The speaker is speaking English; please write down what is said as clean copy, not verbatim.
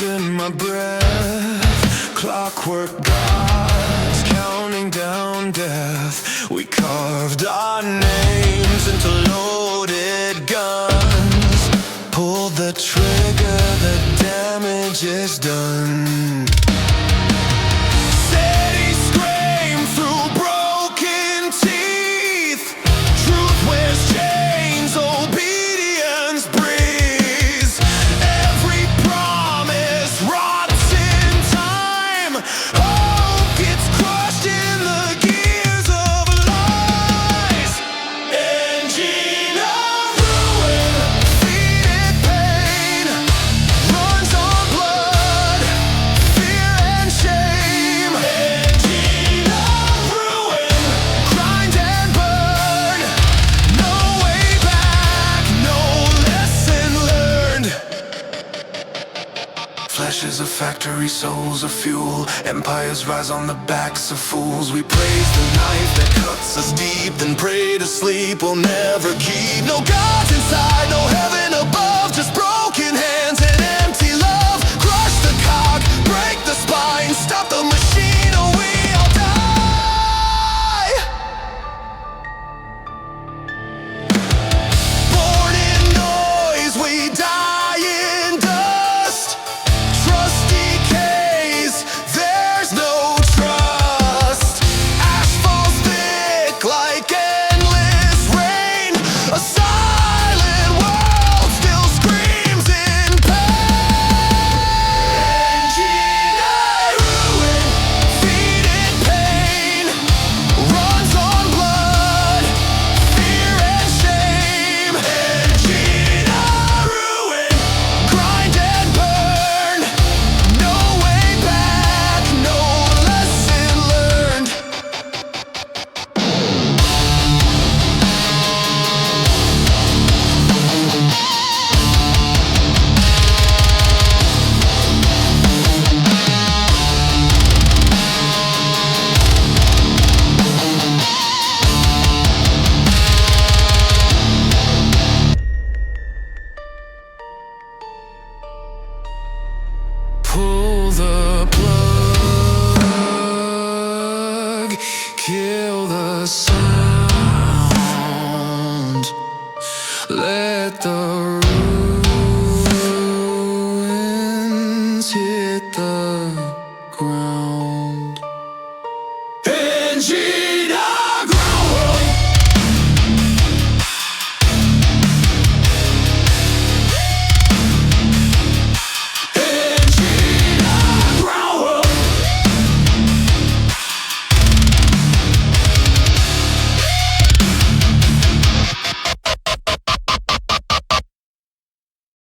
lost in my breath. Clockwork gods counting down death. We carved our names into loaded guns. Pull the trigger, the damage is done. Steady scream through broken teeth. Truth wears chains, obedience breathes. Every promise rots in time. Hope gets crushed in the gears of lies. Engine of ruin, defeated pain, runs on blood, fear and shame. Engine of ruin, grind and burn. No way back, no lesson learned. Flesh is a factory, souls are fuel. Empires rise on the backs of fools. We praise the knife that cuts us deep, then pray to sleep we'll never keep. No gods inside, no heaven above, just broken hands and empty love. Crush the cog, break the spine, stop the machine or we all die. Born in noise, we die in dust. Trust decays, there's no trust. Ash falls thick like endless rain. A silent world still screams in pain. Engine ruin, defeated pain, runs on blood, fear and shame. Engine ruin, grind and burn. No way back, no lesson learned. Pull the plug, kill the sound, let the